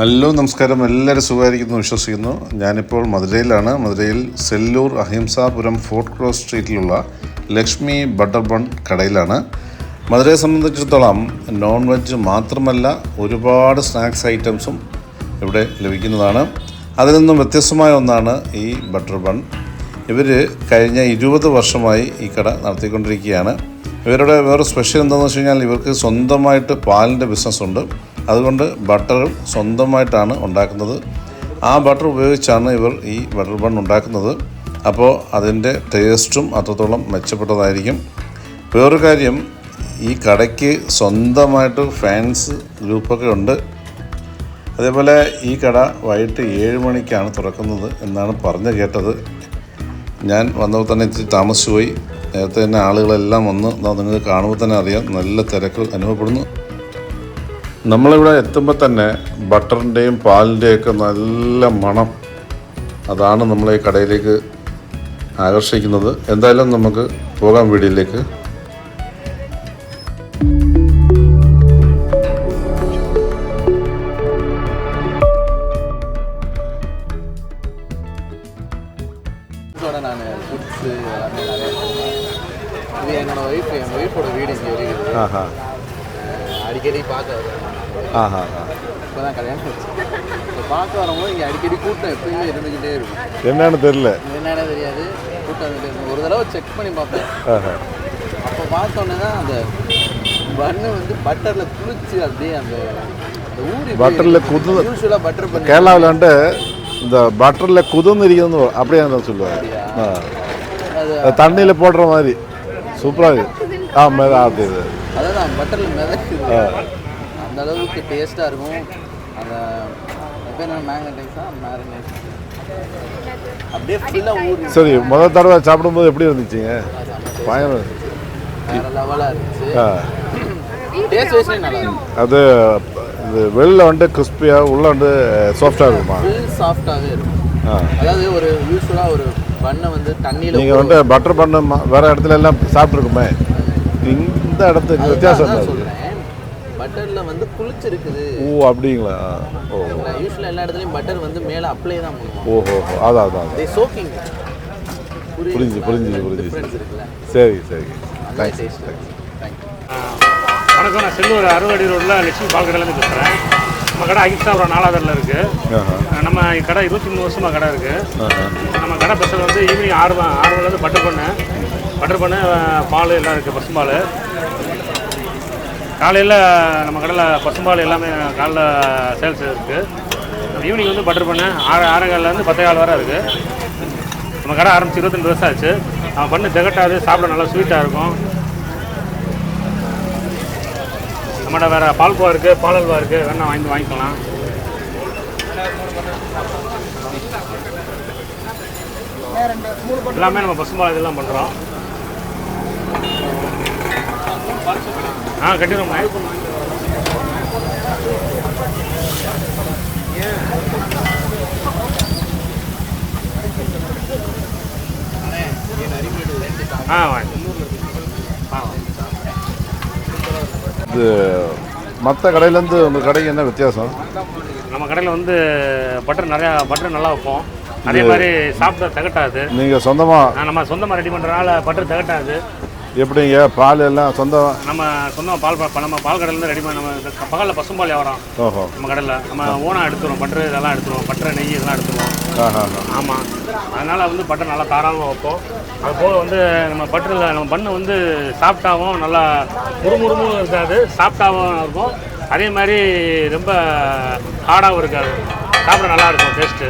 Hello നമസ്കാരം, എല്ലാവരും സുഖമായിരിക്കുന്നു വിശ്വസിക്കുന്നു. ഞാനിപ്പോൾ മധുരയിലാണ്. മധുരയിൽ സെല്ലൂർ അഹിംസാപുരം ഫോർട്ട് ക്രോസ് സ്ട്രീറ്റിലുള്ള ലക്ഷ്മി ബട്ടർ ബൺ കടയിലാണ്. മധുരയെ സംബന്ധിച്ചിടത്തോളം നോൺ വെജ് മാത്രമല്ല, ഒരുപാട് സ്നാക്സ് ഐറ്റംസും ഇവിടെ ലഭിക്കുന്നതാണ്. അതിൽ നിന്നും വ്യത്യസ്തമായ ഒന്നാണ് ഈ ബട്ടർ ബൺ. ഇവർ കഴിഞ്ഞ 20 വർഷമായി ഈ കട നടത്തിക്കൊണ്ടിരിക്കുകയാണ്. ഇവരുടെ വേറെ സ്പെഷ്യൽ എന്താണെന്ന് വെച്ച് കഴിഞ്ഞാൽ, ഇവർക്ക് സ്വന്തമായിട്ട് പാലിൻ്റെ ബിസിനസ്സുണ്ട്. അതുകൊണ്ട് ബട്ടർ സ്വന്തമായിട്ടാണ് ഉണ്ടാക്കുന്നത്. ആ ബട്ടർ ഉപയോഗിച്ചാണ് ഇവർ ഈ ബട്ടർ ബൺ ഉണ്ടാക്കുന്നത്. അപ്പോൾ അതിൻ്റെ ടേസ്റ്റും അത്രത്തോളം മെച്ചപ്പെട്ടതായിരിക്കും. വേറൊരു കാര്യം, ഈ കടയ്ക്ക് സ്വന്തമായിട്ട് ഫാൻസ് ഗ്രൂപ്പൊക്കെ ഉണ്ട്. അതേപോലെ ഈ കട വൈകിട്ട് 7 മണിക്കാണ് തുറക്കുന്നത് എന്നാണ് പറഞ്ഞു കേട്ടത്. ഞാൻ വന്നപ്പോൾ തന്നെ ഇത്തിരി താമസിച്ചു പോയി. നേരത്തെ തന്നെ ആളുകളെല്ലാം വന്ന് നിങ്ങൾക്ക് കാണുമ്പോൾ തന്നെ അറിയാം, നല്ല തിരക്ക് അനുഭവപ്പെടുന്നു. നമ്മളിവിടെ എത്തുമ്പോൾ തന്നെ ബട്ടറിൻ്റെയും പാലിൻ്റെയൊക്കെ നല്ല മണം, അതാണ് നമ്മളെ ഈ കടയിലേക്ക് ആകർഷിക്കുന്നത്. എന്തായാലും നമുക്ക് പോകാം വീഡിയോയിലേക്ക്. நான் ஃபுட்ஸு எல்லாமே நிறைய இது என்னோட என் ஒய்ஃபோட வீடு இங்கே இருக்குது. அடிக்கடி பார்க்க வருவேன். இப்போ தான் கல்யாணம் வச்சு இப்போ பார்க்க வரும்போது இங்கே அடிக்கடி கூட்டம் எப்பயுமே இருந்துக்கிட்டே இருக்கும். என்னன்னு தெரியல, என்னென்ன தெரியாது, கூட்டம் இருந்துகிட்டே இருக்கும். ஒரு தடவை செக் பண்ணி பார்ப்பேன். அப்போ பார்த்தோன்னே தான் அந்த பன்னு வந்து பட்டரில் குளிச்சு அப்படியே அந்த ஊறி பட்டரில் குது. யூஸ்வலாக பட்டர் பண்ணி கேரளாவில் வந்து இந்த பட்டரில் குதுன்னு அப்படியே சொல்லுவாங்க. தண்ணியில் போடுற மாதிரி சூப்பராக இருக்குது. அதுதான் பட்டரில் மிதக்குது. அந்த அளவுக்கு டேஸ்ட்டாக இருக்கும். அந்த பேர் மேங்கடைஸா மேரினேஷன் அப்படியே ஃபுல்லாக ஊறி. சரி, முதல் தடவை சாப்பிடும்போது எப்படி இருந்துச்சுங்க? பயங்கர வேறு லெவலாக இருந்துச்சு. டேஸ்ட் வைஸ்லேயும் நல்லா இருக்கும். அது இது வெளில வந்து கிறிஸ்பியாக, உள்ள வந்து சாஃப்டாக இருக்குமா? ஃபுல் சாஃப்டாகவே இருக்கும். அதாவது ஒரு யூஸ்வலாக ஒரு பண்ணை வந்து தண்ணியில் நீங்கள் வந்து பட்டர் பண்ண வேறு இடத்துல எல்லாம் சாப்பிட்ருக்குமே, இந்த இடத்துக்கு வித்தியாசம் சொல்கிறேன். பட்டரில் வந்து குளிச்சிருக்குது. ஓ, அப்படிங்களா? ஓ, யூஸ்வலாக எல்லா இடத்துலையும் பட்டர் வந்து மேலே அப்ளை தான் பண்ணுவோம். ஓஹோ, அதான் சோக்கிங். புரிஞ்சு இருக்குல்ல. சரி, தேங்க்ஸ். தேங்க்யூ. வணக்கம், நான் செல்லூர் 60 அடி ரோட்டில் லட்சுமி பால் கடையிலேருந்து பேசுகிறேன். நம்ம கடை அகிம்சாபுரம் 4ஆவது இருக்குது. நம்ம கடை 23 வருஷமாக கடை இருக்குது. நம்ம கடை ஸ்பெஷல் வந்து ஈவினிங் 6 மணிலேருந்து பட்டர் பண்ணு பால் எல்லாம் இருக்குது. பசும்பால் காலையில் நம்ம கடையில் பசும்பால் எல்லாமே காலைல சேல்ஸ் இருக்குது. ஈவினிங் வந்து பட்டர் பண்ணு 6:15 10:15 வரை இருக்குது. நம்ம கடை ஆரம்பிச்சு 22 வருஷம் ஆச்சு. நம்ம பண்ணு திகட்டாது, சாப்பிட நல்லா ஸ்வீட்டாக இருக்கும். நம்மகிட்ட வேறு பால்கோவா இருக்குது, பாலல்வா இருக்குது, வேணால் வாங்கிக்கலாம். எல்லாமே நம்ம பசும்பால் இதெல்லாம் பண்ணுறோம். கட்டிடுவோம். வாங்க. இது மற்ற கடையிலேருந்து உங்கள் கடைக்கு என்ன வித்தியாசம்? நம்ம கடையில் வந்து பட்டர் நல்லா வைப்போம். அதே மாதிரி சாப்பிட திகட்டாது. நீங்கள் சொந்தமாக? நம்ம சொந்தமாக ரெடி பண்ணுறதுனால பட்டர் திகட்டாது. எப்படிங்க? பால் எல்லாம் சொந்தம்? நம்ம சொந்தமாக நம்ம பால் கடையிலேருந்து ரெடி பண்ணி நம்ம பகலில் பசும்பால் வியாபாரம். ஓஹோ. நம்ம கடையில் நம்ம ஓனாக எடுத்துருவோம். பட்டர் இதெல்லாம் எடுத்துருவோம். பட்டர் நெய் இதெல்லாம் எடுத்துருவோம். ஆமாம், அதனால் வந்து பட்டர் நல்லா தாராளமாக வைப்போம். அது போக வந்து நம்ம பட்டரில் நம்ம பண்ணு வந்து சாஃப்டாகவும் நல்லா முறுமுறுமும் இருக்காது, சாஃப்டாகவும் இருக்கும். அதே மாதிரி ரொம்ப ஹார்டாகவும் இருக்காது. சாப்பிட நல்லா இருக்கும். டேஸ்ட்டு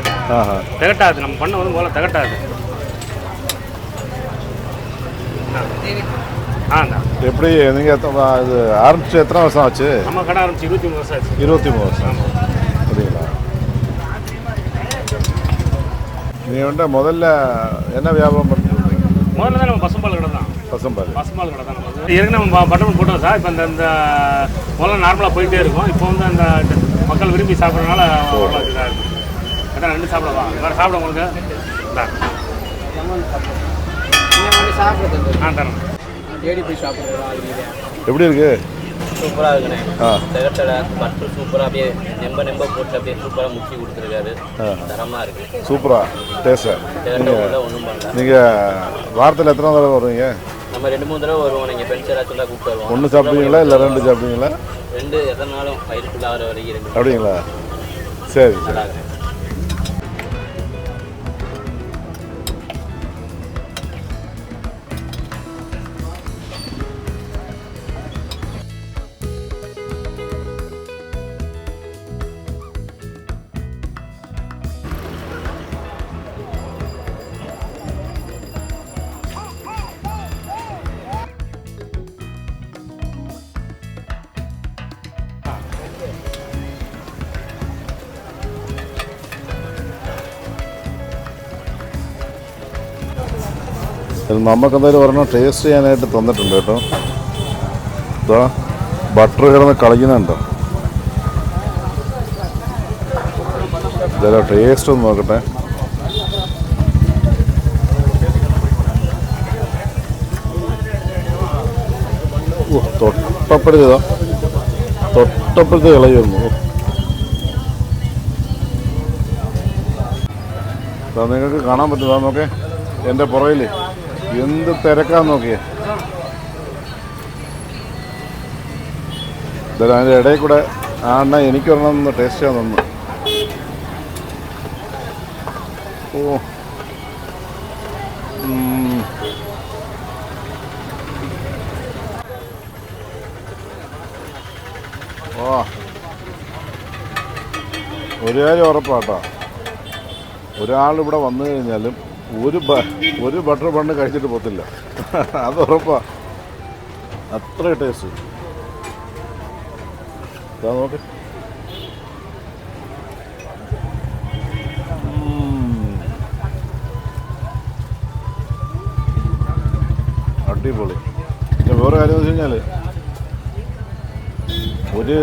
திகட்டாது. நம்ம பண்ணு வந்து முதல்ல திகட்டாது. எப்படி நீங்கள் இது ஆரம்பிச்சு எத்தனை வருஷம் ஆச்சு? நம்ம கடை ஆரம்பிச்சு 23 வருஷம் ஆச்சு. 23 வருஷம். சரிங்களா? நீங்கள் வந்து முதல்ல என்ன வியாபாரம் பண்ணுறீங்க? முதல்ல தான் நம்ம பசும்பால் கடை தான். பசும்பால் கடை தான். நம்ம ஏற்கனவே நம்ம பட்டர் போட்டோம் சார். இப்போ இந்த முதல்ல நார்மலாக போயிட்டே இருக்கும். இப்போ வந்து அந்த மக்கள் விரும்பி சாப்பிட்றதுனால இதாக இருக்கும். அதான் 2 சாப்பிடவா? வேறு சாப்பிட உங்களுக்கு சாப்பிட்றது தரேன். தேடி போய் சாப்பிட்றோம். எப்படி இருக்கு? சூப்பராக இருக்குண்ணே. ஆ. திகட்டலை பட்டர் சூப்பராக அப்படியே நெம்ப போட்டு அப்படியே சூப்பராக முக்கி கொடுத்துருக்காரு. தரமாக இருக்குது. சூப்பரா டேஸ்டா. திகட்ட உள்ள ஒன்றும் பண்ணல. நீங்கள் வாரத்தில் எத்தனை தடவை வருவீங்க? நம்ம 2-3 தடவை வருவோம். நீங்கள் ஃப்ரெண்ட்ஸ் எல்லாத்தையும் தான் கூப்பிட்டு வருவோம். 1 சாப்பிடுவீங்களா இல்லை 2 சாப்பிடுவீங்களா? 2 எத்தனை நாளும் வயிறுக்குள்ள ஆகிற வரைக்கும் 2. அப்படிங்களா? சரி சரி. நல்லா இருக்கு. നമുക്കെന്തായാലും ഒരെണ്ണം ടേസ്റ്റ് ചെയ്യാനായിട്ട് തന്നിട്ടുണ്ട് കേട്ടോ. ഇതാ ബട്ടർ കിടന്ന് കളിക്കുന്നുണ്ടോ? ഇതാ ടേസ്റ്റ് ഒന്ന് നോക്കട്ടെ. തൊട്ടപ്പുറത്ത് ഇളകി വന്നു. നിങ്ങൾക്ക് കാണാൻ പറ്റുന്നതാ നോക്കേ, എൻ്റെ പുറകിൽ എന്ത് തിരക്കാന്ന് നോക്കിയേ. എന്തായാലും അതിൻ്റെ ഇടയിൽ കൂടെ ആ എനിക്കൊരെണ്ണം ഒന്ന് ടേസ്റ്റ് ചെയ്യാൻ തന്നു. ഓ ഓ ഒരു കാര്യം ഉറപ്പാട്ടോ, ഒരാളിവിടെ വന്നു കഴിഞ്ഞാലും ഒരു ബട്ടർ ബണ്ണ് കഴിച്ചിട്ട് പോകത്തില്ല. അത് ഉറപ്പാ. അത്ര ടേസ്റ്റ്. ഇതാ നോക്ക്. അടിപൊളി. പിന്നെ വേറെ കാര്യം എന്ന് വെച്ച് കഴിഞ്ഞാൽ ഒരു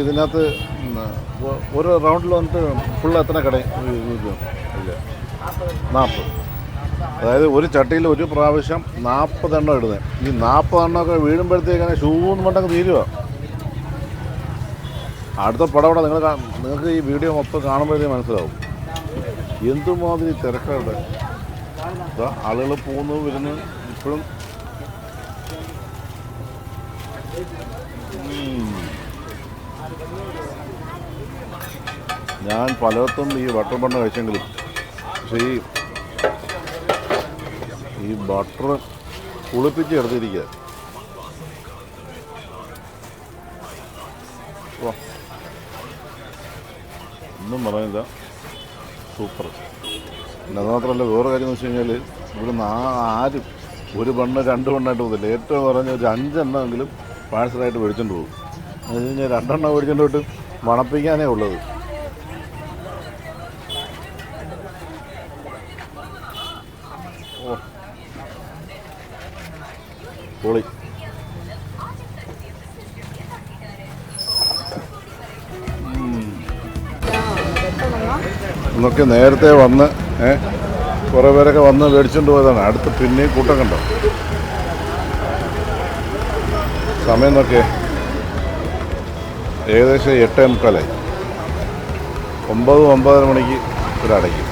ഇതിനകത്ത് ഒരു റൗണ്ടിൽ വന്നിട്ട് ഫുള്ള് എത്ര കട ഇല്ല 40. അതായത് ഒരു ചട്ടിയിൽ ഒരു പ്രാവശ്യം 40 എണ്ണം ഇടുന്നത്. ഈ 40 എണ്ണമൊക്കെ വീഴുമ്പോഴത്തേക്കാണ് ഷൂന്ന് കൊണ്ടൊക്കെ തീരുക. അടുത്ത പടപട നിങ്ങൾക്ക് ഈ വീഡിയോ മൊത്തം കാണുമ്പോഴേ മനസ്സിലാവും എന്തുമാതിരി തിരക്കാണ്. ആളുകൾ പോകുന്നു വരുന്നു. ഇപ്പോഴും ഞാൻ പലയിടത്തും ഈ ബട്ടർ ബണ്ണ് കഴിച്ചെങ്കിലും പക്ഷേ ഈ ബട്ടർ കുളിപ്പിച്ച് എടുത്തിരിക്കുക. ഒന്നും പറയുന്നില്ല, സൂപ്പർ. പിന്നെ അത് മാത്രമല്ല വേറെ കാര്യം എന്ന് വെച്ച് കഴിഞ്ഞാൽ ഇവിടുന്ന് ആരും ഒരു ബണ്ണ് 2 ബണ്ണായിട്ട് പോകുന്നില്ല. ഏറ്റവും കുറഞ്ഞ ഒരു 5 എണ്ണമെങ്കിലും പാഴ്സലായിട്ട് മേടിച്ചുകൊണ്ട് പോകും. എന്ന് വെച്ച് കഴിഞ്ഞാൽ 2 എണ്ണം മേടിച്ചുകൊണ്ട് പോയിട്ട് മണപ്പിക്കാനേ ഉള്ളത്. ഓ പൊളി. എന്നൊക്കെ നേരത്തെ വന്ന് കുറേ പേരൊക്കെ വന്ന് മേടിച്ചുകൊണ്ട് പോയതാണ്. അടുത്ത് പിന്നെയും കൂട്ടം കണ്ടോ. സമയം നോക്കിയേ, ഏകദേശം 8:45. 9-9:30 മണിക്ക് ഇവരടയ്ക്കും.